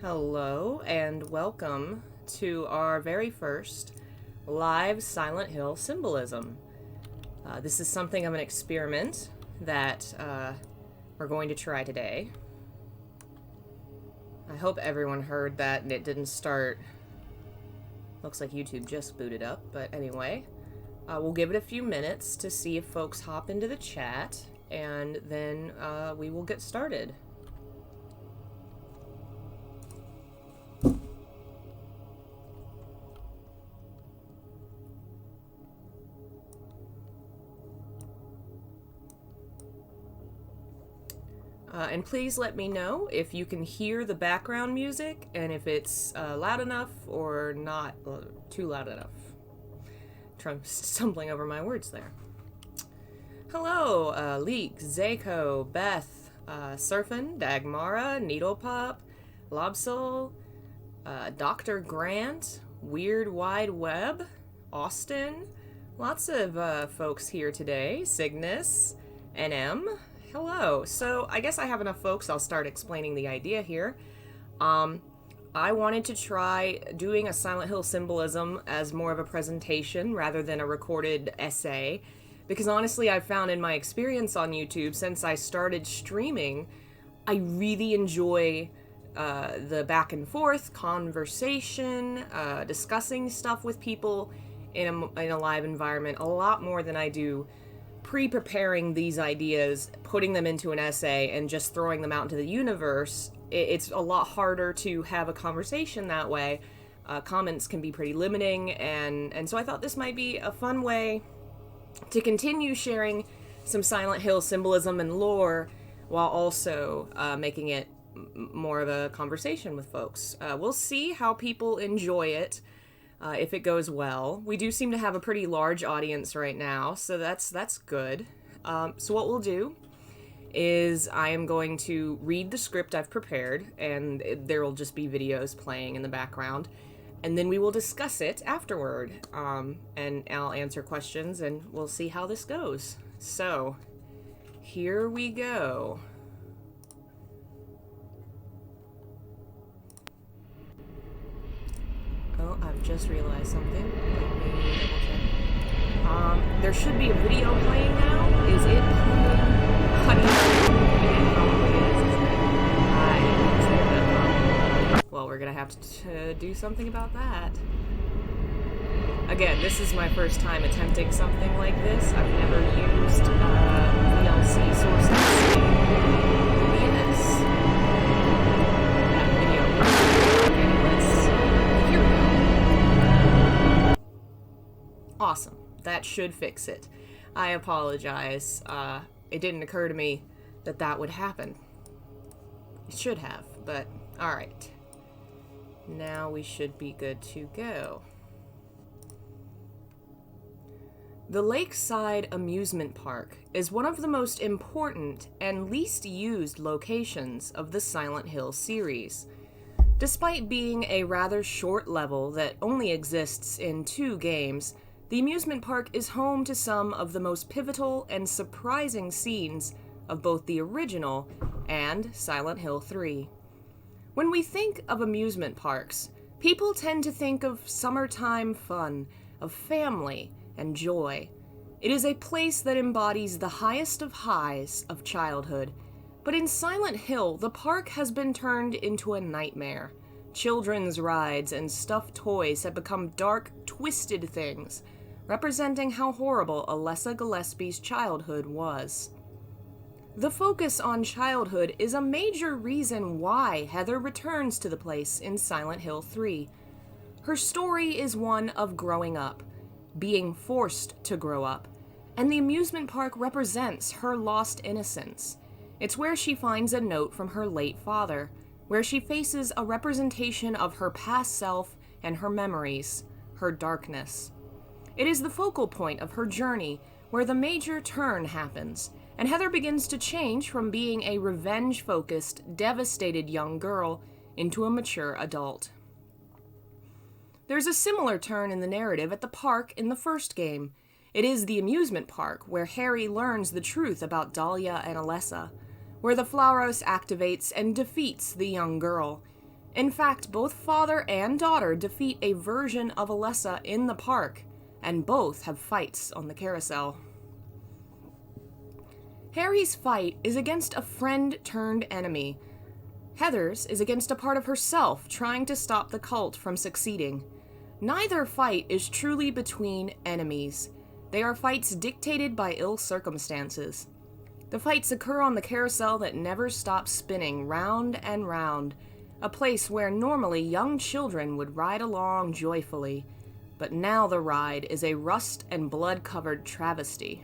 Hello and welcome to our very first live Silent Hill symbolism. This is something of an experiment that we're going to try today. I hope everyone heard that and it didn't start. Looks like YouTube just booted up, but anyway. We'll give it a few minutes to see if folks hop into the chat, and then we will get started. And please let me know if you can hear the background music and if it's loud enough or not too loud enough. I'm stumbling over my words there. Hello, Leek, Zako, Beth, Surfin, Dagmara, Needlepop, Lobsoul, Dr. Grant, Weird Wide Web, Austin. Lots of folks here today. Cygnus, NM. Hello. So I guess I have enough folks. I'll start explaining the idea here. I wanted to try doing a Silent Hill symbolism as more of a presentation rather than a recorded essay, because honestly I've found in my experience on YouTube since I started streaming, I really enjoy the back and forth conversation, discussing stuff with people in a live environment a lot more than I do pre-preparing these ideas, putting them into an essay, and just throwing them out into the universe. It's a lot harder to have a conversation that way. Comments can be pretty limiting, and so I thought this might be a fun way to continue sharing some Silent Hill symbolism and lore while also making it more of a conversation with folks. We'll see how people enjoy it. If it goes well. We do seem to have a pretty large audience right now, so that's good. So what we'll do is I am going to read the script I've prepared, and there will just be videos playing in the background, and then we will discuss it afterward, and I'll answer questions, and we'll see how this goes. So, here we go. Oh, I've just realized something. Let me double check. There should be a video playing now. Is it playing? Honey. It probably is, isn't it? I didn't see that. Well, we're gonna have to do something about that. Again, this is my first time attempting something like this. I've never used VLC sources. Yes. That video. Okay, let's. Here we go. Awesome. That should fix it. I apologize. It didn't occur to me that that would happen. It should have, but alright. Now we should be good to go. The Lakeside Amusement Park is one of the most important and least used locations of the Silent Hill series. Despite being a rather short level that only exists in 2 games, the amusement park is home to some of the most pivotal and surprising scenes of both the original and Silent Hill 3. When we think of amusement parks, people tend to think of summertime fun, of family and joy. It is a place that embodies the highest of highs of childhood. But in Silent Hill, the park has been turned into a nightmare. Children's rides and stuffed toys have become dark, twisted things, representing how horrible Alessa Gillespie's childhood was. The focus on childhood is a major reason why Heather returns to the place in Silent Hill 3. Her story is one of growing up, being forced to grow up, and the amusement park represents her lost innocence. It's where she finds a note from her late father, where she faces a representation of her past self and her memories, her darkness. It is the focal point of her journey where the major turn happens, and Heather begins to change from being a revenge-focused, devastated young girl into a mature adult. There's a similar turn in the narrative at the park in the first game. It is the amusement park where Harry learns the truth about Dahlia and Alessa, where the Flauros activates and defeats the young girl, In fact, both father and daughter defeat a version of Alessa in the park, and both have fights on the carousel. Harry's fight is against a friend-turned-enemy. Heather's is against a part of herself trying to stop the cult from succeeding. Neither fight is truly between enemies. They are fights dictated by ill circumstances. The fights occur on the carousel that never stops spinning round and round, a place where normally young children would ride along joyfully, but now the ride is a rust and blood-covered travesty.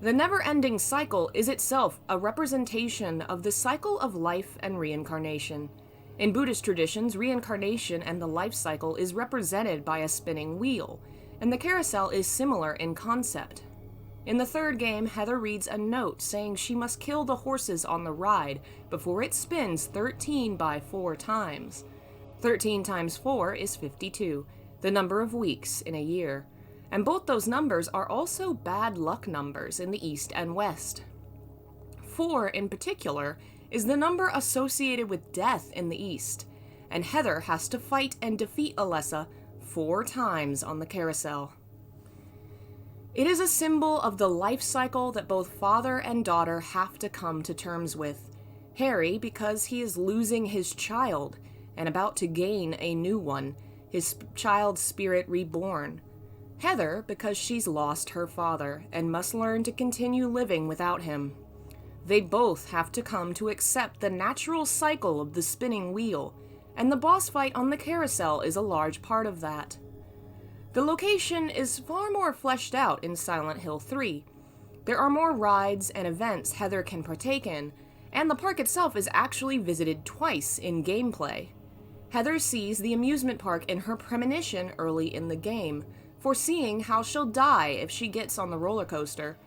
The never-ending cycle is itself a representation of the cycle of life and reincarnation. In Buddhist traditions, reincarnation and the life cycle is represented by a spinning wheel, and the carousel is similar in concept. In the third game, Heather reads a note saying she must kill the horses on the ride before it spins 13 by 4 times. 13 times 4 is 52, the number of weeks in a year. And both those numbers are also bad luck numbers in the East and West. 4, in particular, is the number associated with death in the East, and Heather has to fight and defeat Alessa 4 times on the carousel. It is a symbol of the life cycle that both father and daughter have to come to terms with. Harry, because he is losing his child and about to gain a new one, his child's spirit reborn. Heather, because she's lost her father and must learn to continue living without him. They both have to come to accept the natural cycle of the spinning wheel, and the boss fight on the carousel is a large part of that. The location is far more fleshed out in Silent Hill 3. There are more rides and events Heather can partake in, and the park itself is actually visited twice in gameplay. Heather sees the amusement park in her premonition early in the game, foreseeing how she'll die if she gets on the roller coaster.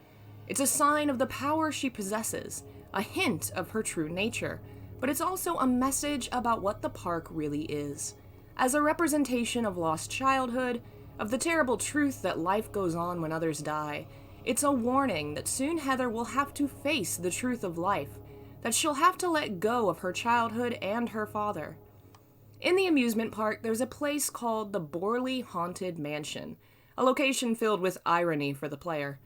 It's a sign of the power she possesses, a hint of her true nature, but it's also a message about what the park really is. As a representation of lost childhood, of the terrible truth that life goes on when others die, it's a warning that soon Heather will have to face the truth of life, that she'll have to let go of her childhood and her father. In the amusement park, there's a place called the Borley Haunted Mansion, a location filled with irony for the player.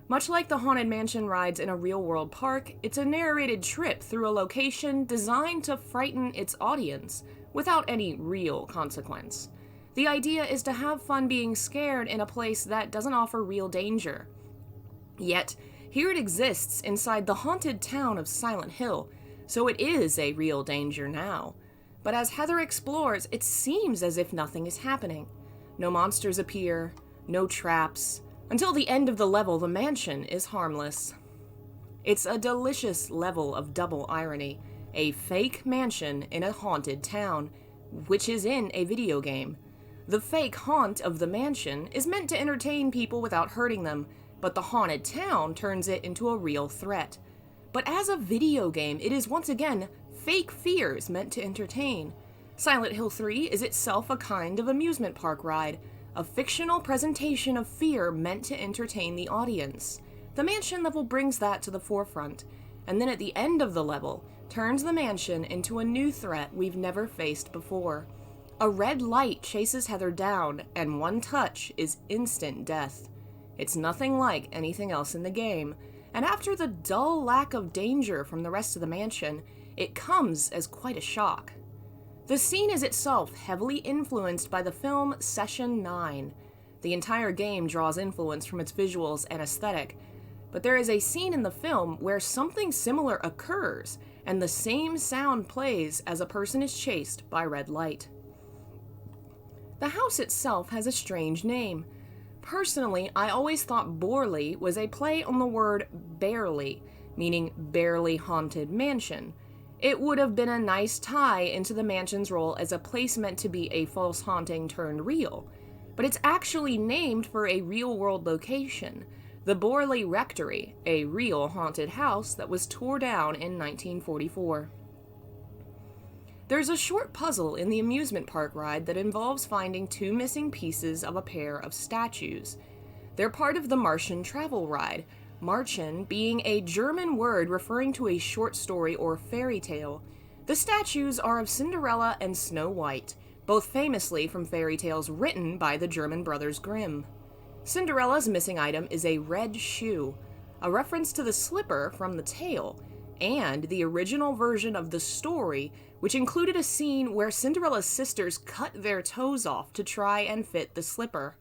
Much like the Haunted Mansion rides in a real-world park, it's a narrated trip through a location designed to frighten its audience, without any real consequence. The idea is to have fun being scared in a place that doesn't offer real danger. Yet, here it exists inside the haunted town of Silent Hill, so it is a real danger now. But as Heather explores, it seems as if nothing is happening. No monsters appear, no traps. Until the end of the level, the mansion is harmless. It's a delicious level of double irony. A fake mansion in a haunted town, which is in a video game. The fake haunt of the mansion is meant to entertain people without hurting them, but the haunted town turns it into a real threat. But as a video game, it is once again fake fears meant to entertain. Silent Hill 3 is itself a kind of amusement park ride, a fictional presentation of fear meant to entertain the audience. The mansion level brings that to the forefront, and then at the end of the level, turns the mansion into a new threat we've never faced before. A red light chases Heather down, and one touch is instant death. It's nothing like anything else in the game, and after the dull lack of danger from the rest of the mansion, it comes as quite a shock. The scene is itself heavily influenced by the film Session 9. The entire game draws influence from its visuals and aesthetic, but there is a scene in the film where something similar occurs, and the same sound plays as a person is chased by red light. The house itself has a strange name. Personally, I always thought Borley was a play on the word barely, meaning barely haunted mansion. It would have been a nice tie into the mansion's role as a place meant to be a false haunting turned real, but it's actually named for a real-world location, the Borley Rectory, a real haunted house that was tore down in 1944. There's a short puzzle in the amusement park ride that involves finding 2 missing pieces of a pair of statues. They're part of the Martian travel ride, Martian being a German word referring to a short story or fairy tale. The statues are of Cinderella and Snow White, both famously from fairy tales written by the German brothers Grimm. Cinderella's missing item is a red shoe, a reference to the slipper from the tale, and the original version of the story, which included a scene where Cinderella's sisters cut their toes off to try and fit the slipper.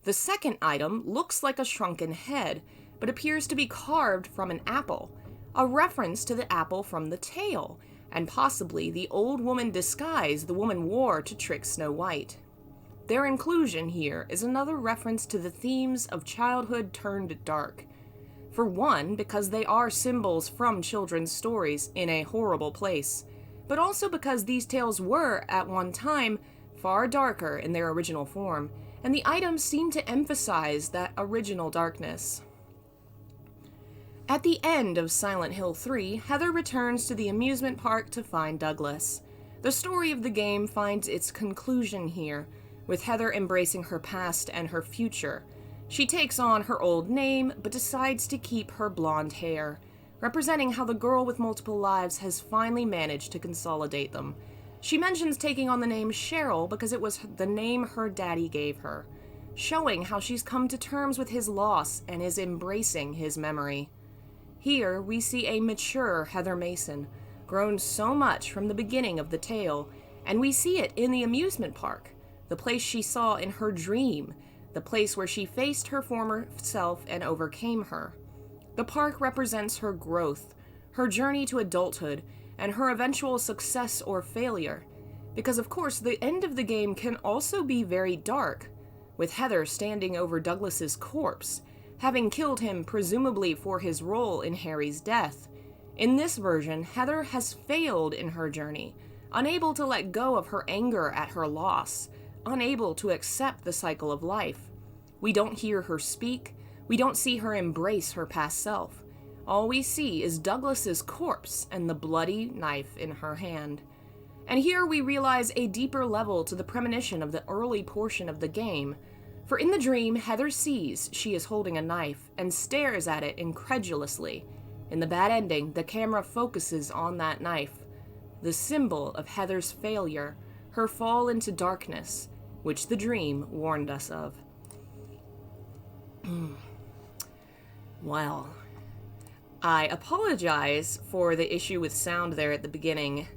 The second item looks like a shrunken head, but appears to be carved from an apple, a reference to the apple from the tale, and possibly the old woman disguise the woman wore to trick Snow White. Their inclusion here is another reference to the themes of childhood turned dark. For one, because they are symbols from children's stories in a horrible place, but also because these tales were, at one time, far darker in their original form, and the items seem to emphasize that original darkness. At the end of Silent Hill 3, Heather returns to the amusement park to find Douglas. The story of the game finds its conclusion here, with Heather embracing her past and her future. She takes on her old name, but decides to keep her blonde hair, representing how the girl with multiple lives has finally managed to consolidate them. She mentions taking on the name Cheryl because it was the name her daddy gave her, showing how she's come to terms with his loss and is embracing his memory. Here, we see a mature Heather Mason, grown so much from the beginning of the tale, and we see it in the amusement park, the place she saw in her dream, the place where she faced her former self and overcame her. The park represents her growth, her journey to adulthood, and her eventual success or failure. Because of course, the end of the game can also be very dark, with Heather standing over Douglas's corpse, having killed him presumably for his role in Harry's death. In this version, Heather has failed in her journey, unable to let go of her anger at her loss, unable to accept the cycle of life. We don't hear her speak, we don't see her embrace her past self. All we see is Douglas's corpse and the bloody knife in her hand. And here we realize a deeper level to the premonition of the early portion of the game. For in the dream, Heather sees she is holding a knife and stares at it incredulously. In the bad ending, the camera focuses on that knife, the symbol of Heather's failure, her fall into darkness, which the dream warned us of. Well, I apologize for the issue with sound there at the beginning.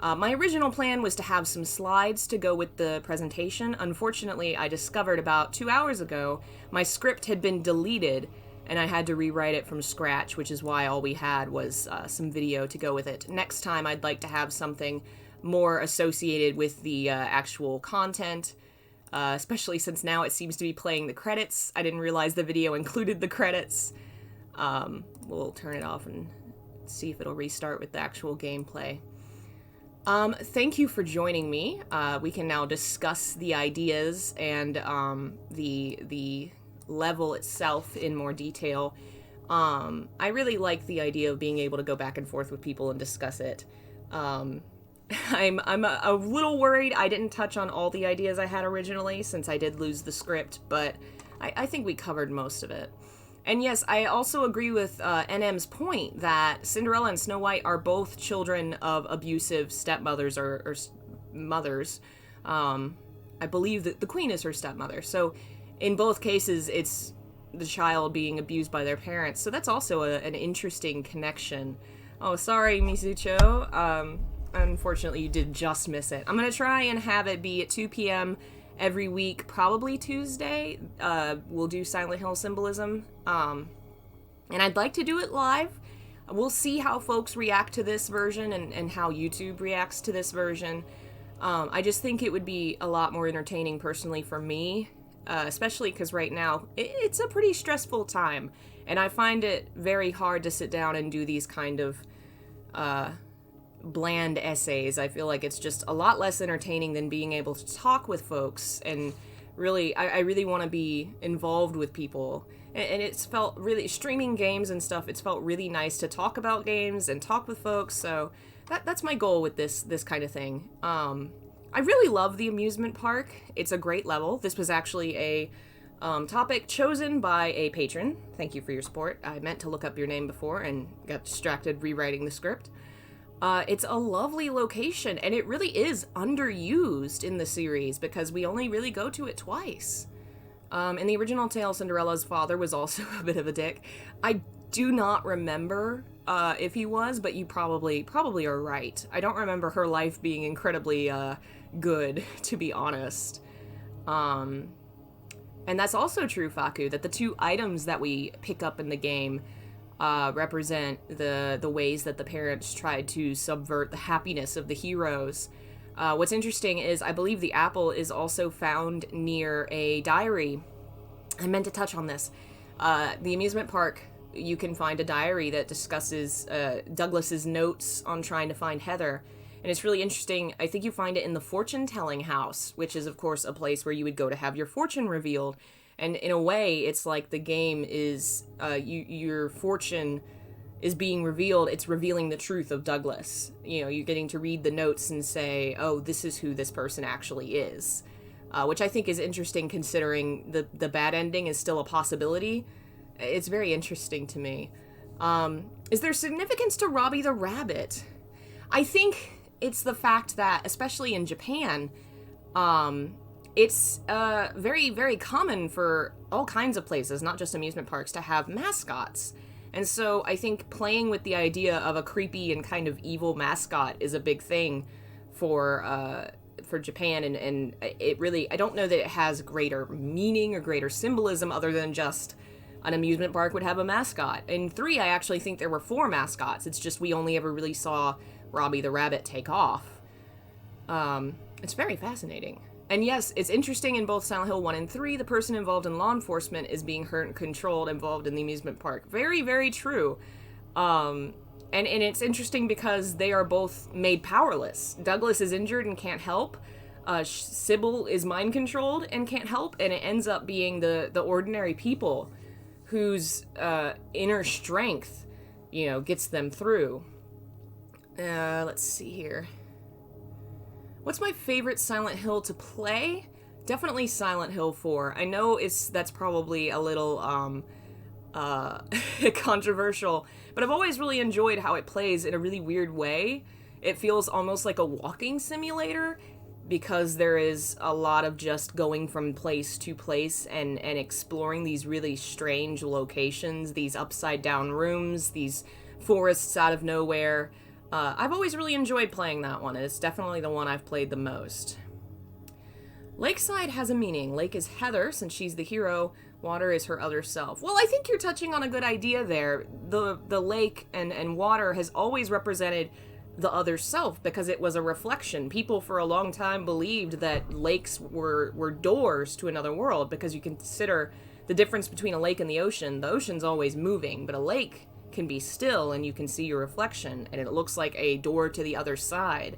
My original plan was to have some slides to go with the presentation. Unfortunately, I discovered about 2 hours ago my script had been deleted and I had to rewrite it from scratch, which is why all we had was some video to go with it. Next time, I'd like to have something more associated with the actual content, especially since now it seems to be playing the credits. I didn't realize the video included the credits. We'll turn it off and see if it'll restart with the actual gameplay. Thank you for joining me. We can now discuss the ideas and the level itself in more detail. I really like the idea of being able to go back and forth with people and discuss it. I'm a little worried I didn't touch on all the ideas I had originally, since I did lose the script, but I think we covered most of it. And yes, I also agree with NM's point that Cinderella and Snow White are both children of abusive stepmothers or mothers. I believe that the queen is her stepmother. So in both cases, it's the child being abused by their parents. So that's also an interesting connection. Oh, sorry, Mizucho. Unfortunately, you did just miss it. I'm going to try and have it be at 2 p.m. every week, probably Tuesday. We'll do Silent Hill Symbolism. And I'd like to do it live. We'll see how folks react to this version and how YouTube reacts to this version. I just think it would be a lot more entertaining personally for me, especially because right now it's a pretty stressful time. And I find it very hard to sit down and do these kind of bland essays. I feel like it's just a lot less entertaining than being able to talk with folks, and really, I really want to be involved with people. And it's felt really, streaming games and stuff, it's felt really nice to talk about games and talk with folks, so that's my goal with this kind of thing. I really love the amusement park. It's a great level. This was actually a topic chosen by a patron. Thank you for your support. I meant to look up your name before and got distracted rewriting the script. It's a lovely location, and it really is underused in the series because we only really go to it twice. In the original tale, Cinderella's father was also a bit of a dick. I do not remember if he was, but you probably are right. I don't remember her life being incredibly good, to be honest. And that's also true, Faku, that the two items that we pick up in the game represent the ways that the parents tried to subvert the happiness of the heroes. What's interesting is I believe the apple is also found near a diary. I meant to touch on this. The amusement park, you can find a diary that discusses Douglas's notes on trying to find Heather. And it's really interesting. I think you find it in the fortune-telling house, which is, of course, a place where you would go to have your fortune revealed. And in a way, it's like the game is, your fortune is being revealed. It's revealing the truth of Douglas. You know, you're getting to read the notes and say, oh, this is who this person actually is. Which I think is interesting considering the bad ending is still a possibility. It's very interesting to me. Is there significance to Robbie the Rabbit? I think it's the fact that, especially in Japan, it's very, very common for all kinds of places, not just amusement parks, to have mascots. And so I think playing with the idea of a creepy and kind of evil mascot is a big thing for Japan, and it really, I don't know that it has greater meaning or greater symbolism other than just an amusement park would have a mascot. In 3, I actually think there were 4 mascots. It's just we only ever really saw Robbie the Rabbit take off. It's very fascinating. And yes, it's interesting in both Silent Hill 1 and 3, the person involved in law enforcement is being hurt and controlled involved in the amusement park. Very, very true. And it's interesting because they are both made powerless. Douglas is injured and can't help. Sybil is mind-controlled and can't help, and it ends up being the ordinary people whose inner strength, gets them through. Let's see here. What's my favorite Silent Hill to play? Definitely Silent Hill 4. I know that's probably a little controversial, but I've always really enjoyed how it plays in a really weird way. It feels almost like a walking simulator because there is a lot of just going from place to place and exploring these really strange locations, these upside down rooms, these forests out of nowhere. I've always really enjoyed playing that one. It's definitely the one I've played the most. Lakeside has a meaning. Lake is Heather, since she's the hero. Water is her other self. Well, I think you're touching on a good idea there. The lake and water has always represented the other self because it was a reflection. People for a long time believed that lakes were doors to another world because you consider the difference between a lake and the ocean. The ocean's always moving, but a lake can be still and you can see your reflection and it looks like a door to the other side.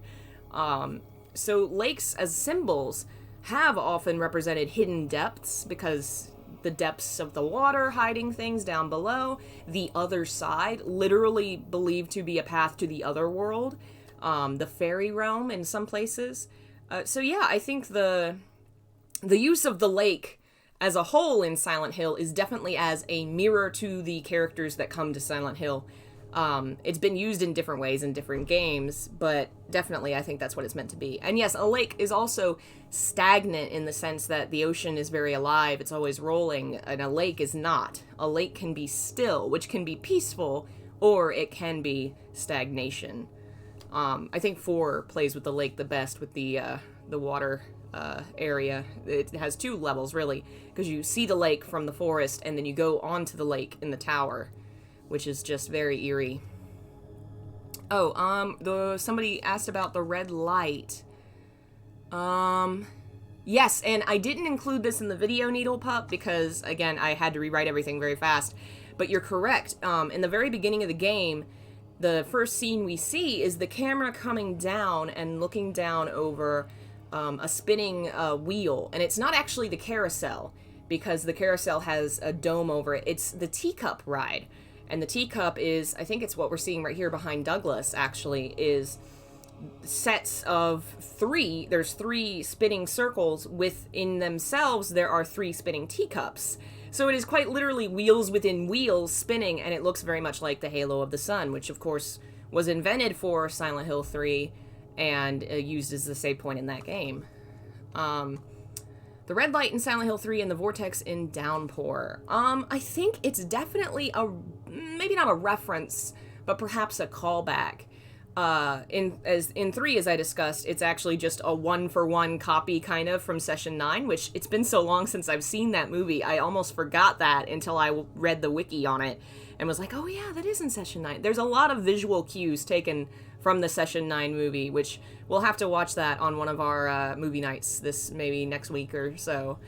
So lakes as symbols have often represented hidden depths because the depths of the water hiding things down below, the other side, literally believed to be a path to the other world, the fairy realm in some places. So yeah, I think the use of the lake as a whole in Silent Hill is definitely as a mirror to the characters that come to Silent Hill. It's been used in different ways in different games, but definitely I think that's what it's meant to be. And yes, a lake is also stagnant in the sense that the ocean is very alive, it's always rolling, and a lake is not. A lake can be still, which can be peaceful, or it can be stagnation. I think 4 plays with the lake the best with the water area. It has 2 levels, really, because you see the lake from the forest, and then you go onto the lake in the tower, which is just very eerie. Oh, somebody asked about the red light. Yes, and I didn't include this in the video, Needle Pup, because, again, I had to rewrite everything very fast. But you're correct. In the very beginning of the game, the first scene we see is the camera coming down and looking down over a spinning wheel. And it's not actually the carousel, because the carousel has a dome over it. It's the teacup ride. And the teacup is, I think it's what we're seeing right here behind Douglas, actually, is sets of 3. There's 3 spinning circles. Within themselves, there are 3 spinning teacups. So it is quite literally wheels within wheels spinning, and it looks very much like the halo of the sun, which, of course, was invented for Silent Hill 3 and used as the save point in that game. The red light in Silent Hill 3 and the vortex in Downpour. I think it's definitely maybe not a reference, but perhaps a callback. In 3, as I discussed, it's actually just a one-for-one copy kind of from Session 9, which it's been so long since I've seen that movie, I almost forgot that until I read the wiki on it and was like, oh yeah, that is in Session 9. There's a lot of visual cues taken from the Session 9 movie, which we'll have to watch that on one of our movie nights this maybe next week or so.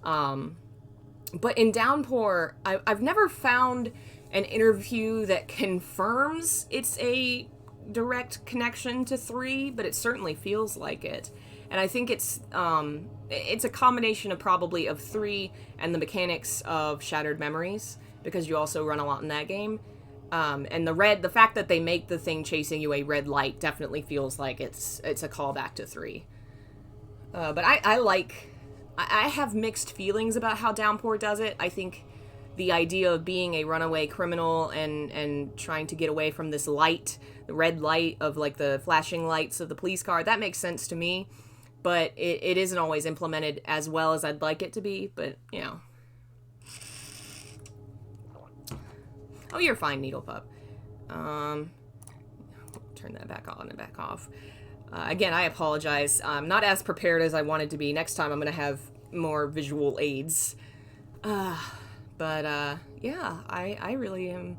But in Downpour, I've never found an interview that confirms it's a direct connection to 3, but it certainly feels like it. And I think it's a combination of probably of 3 and the mechanics of Shattered Memories, because you also run a lot in that game. And the fact that they make the thing chasing you a red light definitely feels like it's a callback to 3. But I have mixed feelings about how Downpour does it. I think the idea of being a runaway criminal and trying to get away from this light, the red light of like the flashing lights of the police car, that makes sense to me, but it isn't always implemented as well as I'd like it to be, but you know. Oh, you're fine, Needle Pup. Turn that back on and back off. Again, I apologize. I'm not as prepared as I wanted to be. Next time I'm going to have more visual aids. But yeah, I really am.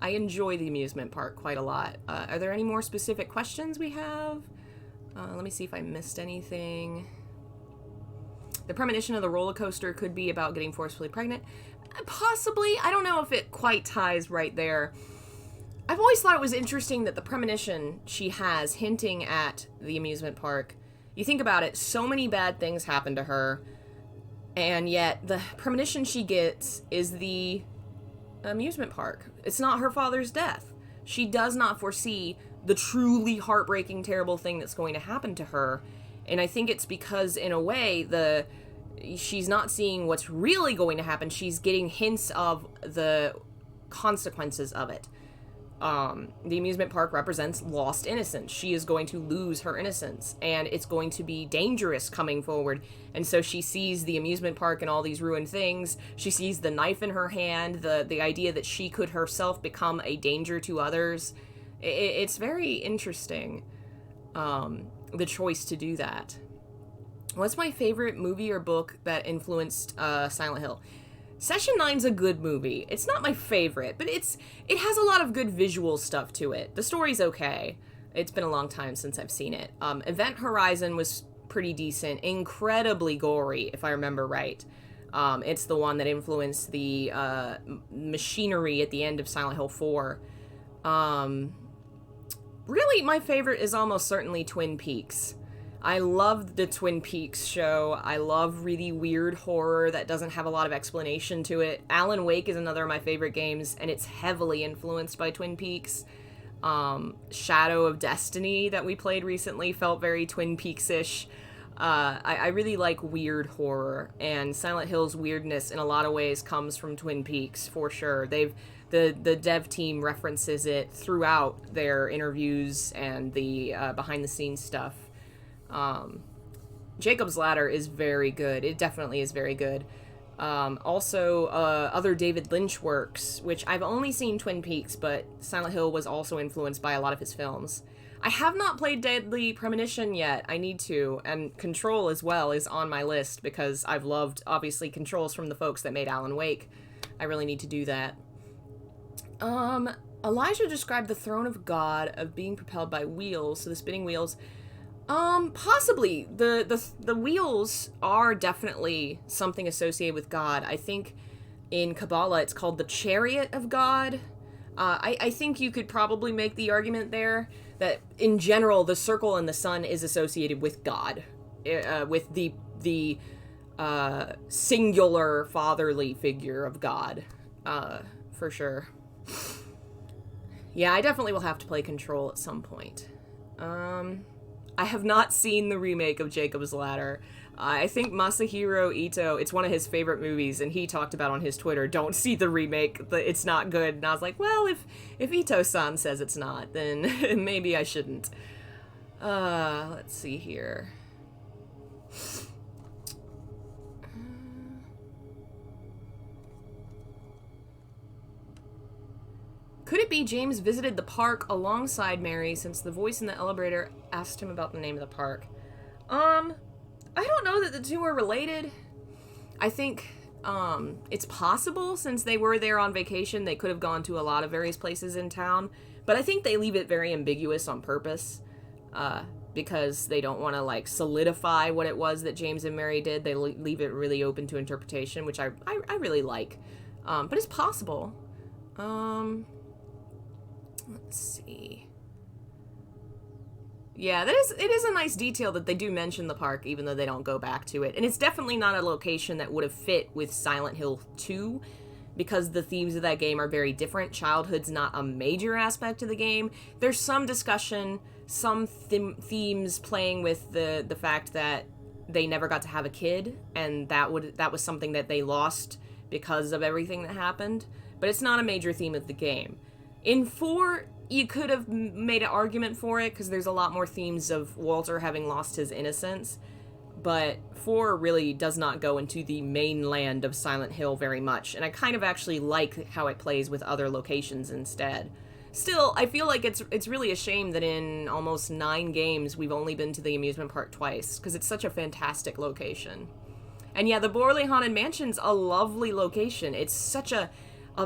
I enjoy the amusement park quite a lot. Are there any more specific questions we have? Let me see if I missed anything. The premonition of the roller coaster could be about getting forcefully pregnant. Possibly. I don't know if it quite ties right there. I've always thought it was interesting that the premonition she has hinting at the amusement park, you think about it, so many bad things happen to her, and yet the premonition she gets is the amusement park. It's not her father's death. She does not foresee the truly heartbreaking, terrible thing that's going to happen to her, and I think it's because, in a way, she's not seeing what's really going to happen. She's getting hints of the consequences of it. The amusement park represents lost innocence. She is going to lose her innocence, and it's going to be dangerous coming forward. And so she sees the amusement park and all these ruined things. She sees the knife in her hand, the idea that she could herself become a danger to others. It's very interesting, the choice to do that. What's my favorite movie or book that influenced Silent Hill? Session 9's a good movie. It's not my favorite, but it has a lot of good visual stuff to it. The story's okay. It's been a long time since I've seen it. Event Horizon was pretty decent, incredibly gory, if I remember right. It's the one that influenced the machinery at the end of Silent Hill 4. Really, my favorite is almost certainly Twin Peaks. I love the Twin Peaks show. I love really weird horror that doesn't have a lot of explanation to it. Alan Wake is another of my favorite games, and it's heavily influenced by Twin Peaks. Shadow of Destiny that we played recently felt very Twin Peaks-ish. I really like weird horror, and Silent Hill's weirdness in a lot of ways comes from Twin Peaks, for sure. The dev team references it throughout their interviews and the behind-the-scenes stuff. Jacob's Ladder is very good. It definitely is very good. Also, other David Lynch works, which I've only seen Twin Peaks, but Silent Hill was also influenced by a lot of his films. I have not played Deadly Premonition yet. I need to, and Control as well is on my list because I've loved, obviously, Controls from the folks that made Alan Wake. I really need to do that. Elijah described the throne of God of being propelled by wheels, so the spinning wheels. Possibly. The wheels are definitely something associated with God. I think in Kabbalah it's called the chariot of God. I think you could probably make the argument there that in general the circle and the sun is associated with God, with the singular fatherly figure of God, for sure. Yeah, I definitely will have to play Control at some point. I have not seen the remake of Jacob's Ladder. I think Masahiro Ito, it's one of his favorite movies, and he talked about on his Twitter, don't see the remake, it's not good. And I was like, well, if Ito-san says it's not, then maybe I shouldn't. Let's see here. Could it be James visited the park alongside Mary since the voice in the elevator asked him about the name of the park? I don't know that the two are related. I think, it's possible since they were there on vacation, they could have gone to a lot of various places in town, but I think they leave it very ambiguous on purpose, because they don't want to, like, solidify what it was that James and Mary did. They leave it really open to interpretation, which I really like. But it's possible. Let's see. Yeah, it is a nice detail that they do mention the park, even though they don't go back to it. And it's definitely not a location that would have fit with Silent Hill 2, because the themes of that game are very different. Childhood's not a major aspect of the game. There's some discussion, some themes playing with the fact that they never got to have a kid, and that was something that they lost because of everything that happened. But it's not a major theme of the game. In 4, you could have made an argument for it, because there's a lot more themes of Walter having lost his innocence, but 4 really does not go into the mainland of Silent Hill very much, and I kind of actually like how it plays with other locations instead. Still, I feel like it's really a shame that in almost 9 games we've only been to the amusement park twice, because it's such a fantastic location. And yeah, the Borley Haunted Mansion's a lovely location. It's such a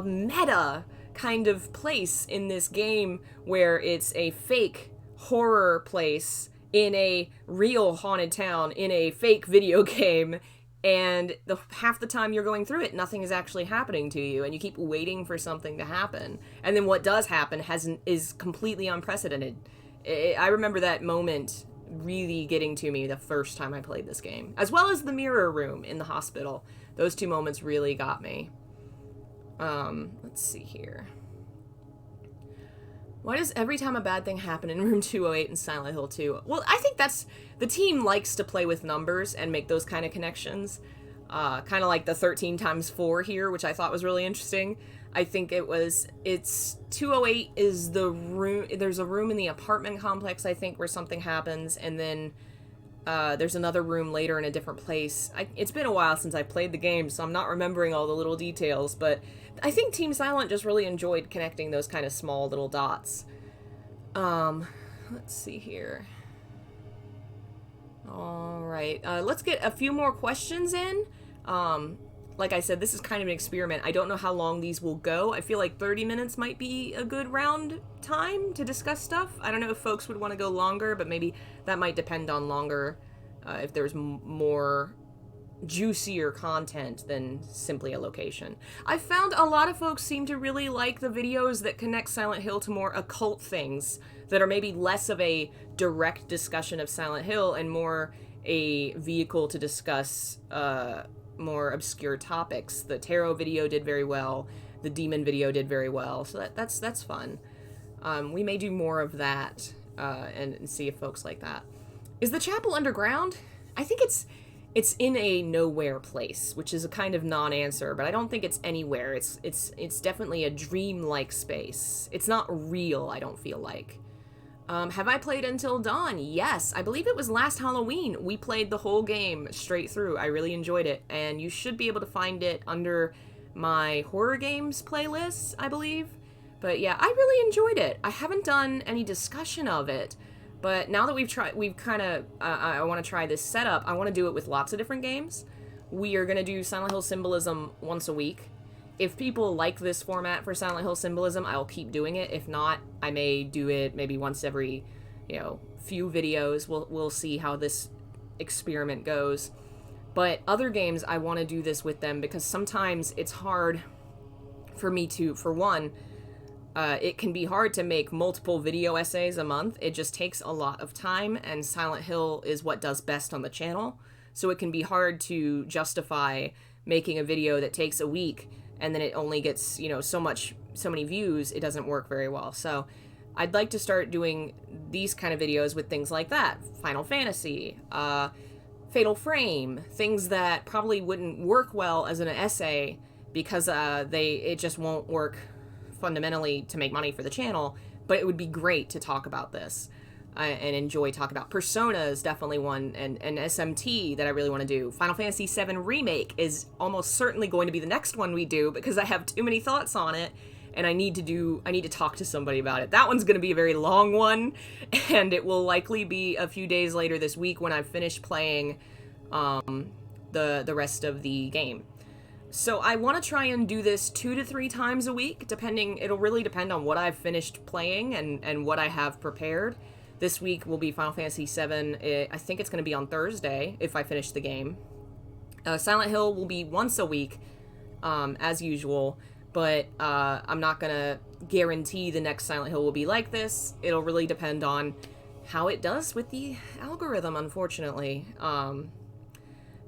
meta kind of place in this game where it's a fake horror place in a real haunted town in a fake video game, and half the time you're going through it, nothing is actually happening to you, and you keep waiting for something to happen, and then what does happen is completely unprecedented. I remember that moment really getting to me the first time I played this game, as well as the mirror room in the hospital. Those 2 moments really got me. Let's see here. Why does every time a bad thing happen in room 208 in Silent Hill 2? Well, I think the team likes to play with numbers and make those kind of connections. Kind of like the 13 times 4 here, which I thought was really interesting. I think it's 208 is the room, there's a room in the apartment complex, I think, where something happens, and then there's another room later in a different place. It's been a while since I played the game, so I'm not remembering all the little details, but I think Team Silent just really enjoyed connecting those kind of small little dots. Let's see here. Alright, let's get a few more questions in. Like I said, this is kind of an experiment. I don't know how long these will go. I feel like 30 minutes might be a good round time to discuss stuff. I don't know if folks would want to go longer, but maybe that might depend on longer, if there's more juicier content than simply a location. I found a lot of folks seem to really like the videos that connect Silent Hill to more occult things that are maybe less of a direct discussion of Silent Hill and more a vehicle to discuss more obscure topics. The tarot video did very well. The demon video did very well. So that's fun. We may do more of that and see if folks like that. Is the chapel underground? I think it's in a nowhere place, which is a kind of non-answer, but I don't think it's anywhere. It's definitely a dream-like space. It's not real, I don't feel like. Have I played Until Dawn? Yes, I believe it was last Halloween. We played the whole game straight through. I really enjoyed it, and you should be able to find it under my horror games playlist, I believe. But yeah, I really enjoyed it. I haven't done any discussion of it, but now that I want to try this setup, I want to do it with lots of different games. We are going to do Silent Hill Symbolism once a week. If people like this format for Silent Hill Symbolism, I'll keep doing it. If not, I may do it maybe once every, few videos. We'll see how this experiment goes. But other games, I want to do this with them because sometimes it's hard for me to, for one, it can be hard to make multiple video essays a month. It just takes a lot of time, and Silent Hill is what does best on the channel. So it can be hard to justify making a video that takes a week and then it only gets, so many views, it doesn't work very well. So I'd like to start doing these kind of videos with things like that. Final Fantasy, Fatal Frame, things that probably wouldn't work well as an essay because it just won't work fundamentally to make money for the channel, but it would be great to talk about this and enjoy talking about. Persona is definitely one, and SMT that I really want to do. Final Fantasy VII Remake is almost certainly going to be the next one we do because I have too many thoughts on it, and I need to talk to somebody about it. That one's going to be a very long one, and it will likely be a few days later this week when I've finished playing the rest of the game. So I want to try and do this 2 to 3 times a week, it'll really depend on what I've finished playing and what I have prepared. This week will be Final Fantasy VII. I think it's going to be on Thursday if I finish the game. Silent Hill will be once a week, as usual, but I'm not going to guarantee the next Silent Hill will be like this. It'll really depend on how it does with the algorithm, unfortunately.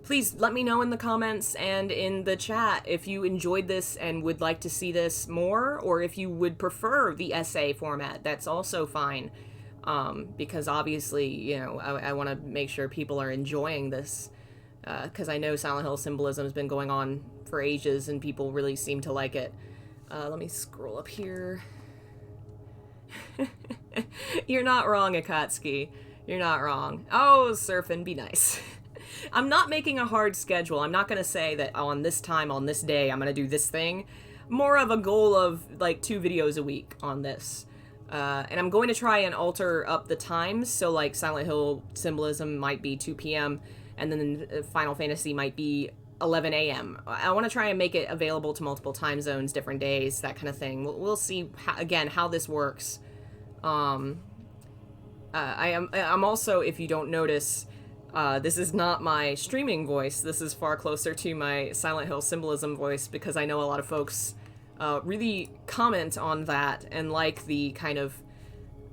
Please let me know in the comments and in the chat if you enjoyed this and would like to see this more, or if you would prefer the essay format. That's also fine, because obviously, I want to make sure people are enjoying this, because I know Silent Hill symbolism has been going on for ages and people really seem to like it. Let me scroll up here. You're not wrong, Akatsuki. You're not wrong. Oh, surfing, be nice. I'm not making a hard schedule. I'm not going to say that on this time, on this day, I'm going to do this thing. More of a goal of like 2 videos a week on this. And I'm going to try and alter up the times. So like Silent Hill symbolism might be 2 p.m. and then Final Fantasy might be 11 a.m. I want to try and make it available to multiple time zones, different days, that kind of thing. We'll see, how this works. I'm also, if you don't notice, this is not my streaming voice. This is far closer to my Silent Hill symbolism voice because I know a lot of folks really comment on that and like the kind of,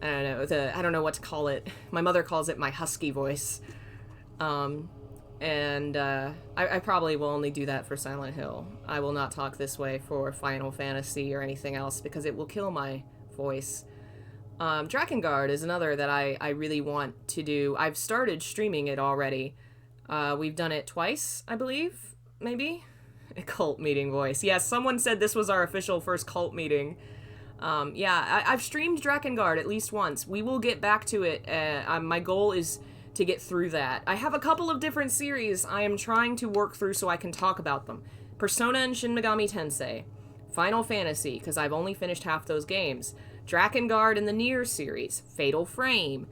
I don't know what to call it. My mother calls it my husky voice. I probably will only do that for Silent Hill. I will not talk this way for Final Fantasy or anything else because it will kill my voice. Drakengard is another that I really want to do. I've started streaming it already. We've done it twice, I believe, maybe? A cult meeting voice. Yes, someone said this was our official first cult meeting. I've streamed Drakengard at least once. We will get back to it. My goal is to get through that. I have a couple of different series I am trying to work through so I can talk about them. Persona and Shin Megami Tensei. Final Fantasy, because I've only finished half those games. Drakengard and the Nier series. Fatal Frame.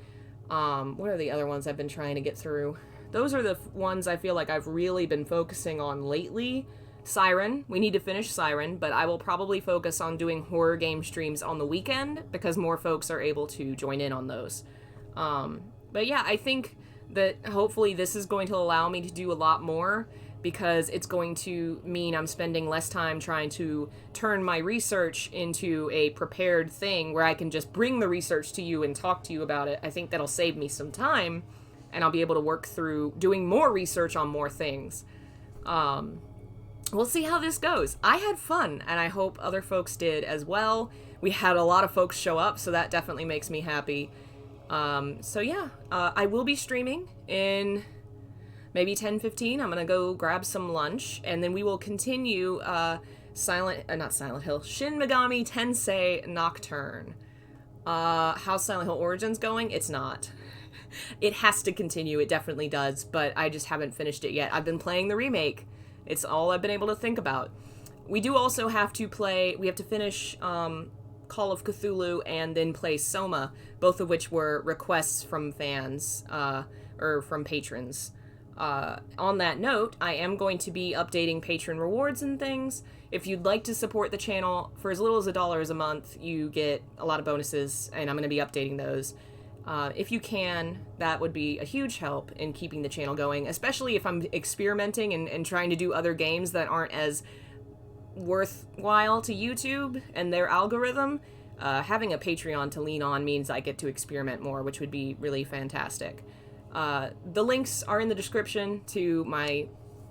What are the other ones I've been trying to get through? Those are the ones I feel like I've really been focusing on lately. Siren. We need to finish Siren, but I will probably focus on doing horror game streams on the weekend because more folks are able to join in on those. But yeah, I think that hopefully this is going to allow me to do a lot more because it's going to mean I'm spending less time trying to turn my research into a prepared thing where I can just bring the research to you and talk to you about it. I think that'll save me some time, and I'll be able to work through doing more research on more things. We'll see how this goes. I had fun, and I hope other folks did as well. We had a lot of folks show up, so that definitely makes me happy. I will be streaming in maybe 10:15. I'm gonna go grab some lunch, and then we will continue Shin Megami Tensei Nocturne. How's Silent Hill Origins going? It's not. It has to continue, it definitely does, but I just haven't finished it yet. I've been playing the remake. It's all I've been able to think about. We do also have to finish Call of Cthulhu and then play Soma, both of which were requests from fans, or from patrons. On that note, I am going to be updating patron rewards and things. If you'd like to support the channel, for as little as $1 a month, you get a lot of bonuses, and I'm going to be updating those. If you can, that would be a huge help in keeping the channel going, especially if I'm experimenting and trying to do other games that aren't as worthwhile to YouTube and their algorithm. Having a Patreon to lean on means I get to experiment more, which would be really fantastic. The links are in the description to my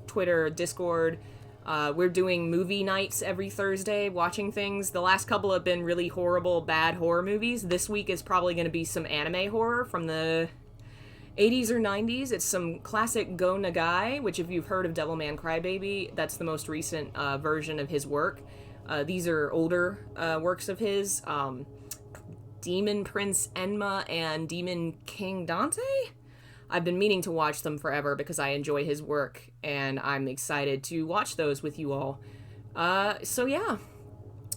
Twitter, Discord. We're doing movie nights every Thursday, watching things. The last couple have been really horrible, bad horror movies. This week is probably going to be some anime horror from the 80s or 90s. It's some classic Go Nagai, which if you've heard of Devilman Crybaby, that's the most recent version of his work. These are older works of his. Demon Prince Enma and Demon King Dante? I've been meaning to watch them forever because I enjoy his work, and I'm excited to watch those with you all. So yeah.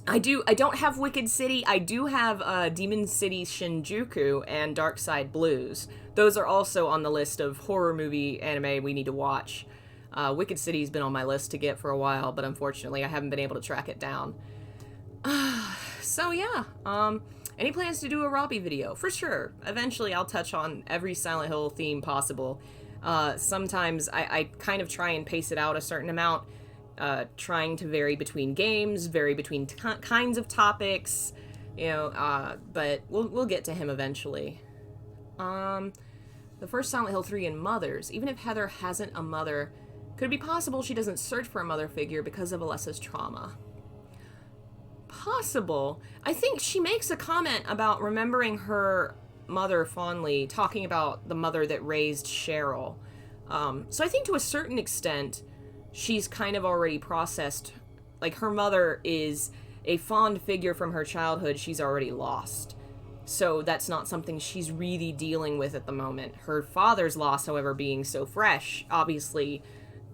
I don't have Wicked City. I do have Demon City Shinjuku and Dark Side Blues. Those are also on the list of horror movie anime we need to watch. Wicked City's been on my list to get for a while, but unfortunately I haven't been able to track it down. So yeah, any plans to do a Robbie video? For sure. Eventually I'll touch on every Silent Hill theme possible. Sometimes I kind of try and pace it out a certain amount, trying to vary between games, vary between kinds of topics, but we'll get to him eventually. The first Silent Hill 3 and mothers. Even if Heather hasn't a mother, could it be possible she doesn't search for a mother figure because of Alessa's trauma? Possible. I think she makes a comment about remembering her mother fondly, talking about the mother that raised Cheryl. So I think to a certain extent, she's kind of already processed, like, her mother is a fond figure from her childhood she's already lost. So that's not something she's really dealing with at the moment. Her father's loss, however, being so fresh, obviously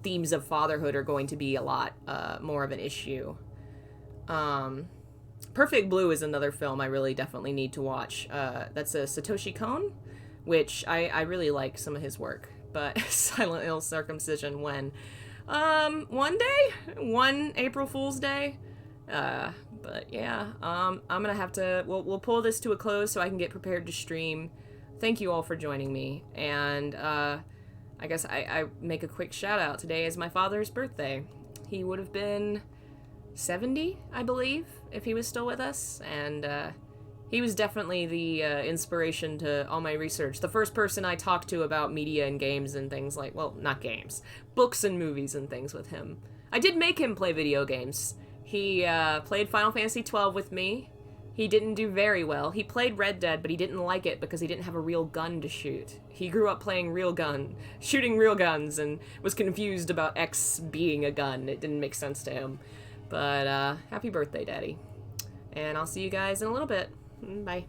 themes of fatherhood are going to be a lot more of an issue. Perfect Blue is another film I really definitely need to watch. That's a Satoshi Kon, which I really like some of his work. But Silent Hill Circumcision when? One day? One April Fool's Day? But yeah, I'm gonna have to, we'll pull this to a close so I can get prepared to stream. Thank you all for joining me, and, I guess I make a quick shout out. Today is my father's birthday. He would have been 70, I believe, if he was still with us, and, he was definitely the, inspiration to all my research. The first person I talked to about media and games and things like, well, not games, books and movies and things with him. I did make him play video games. He, played Final Fantasy XII with me. He didn't do very well. He played Red Dead, but he didn't like it because he didn't have a real gun to shoot. He grew up playing shooting real guns, and was confused about X being a gun. It didn't make sense to him. But, happy birthday, Daddy. And I'll see you guys in a little bit. Bye.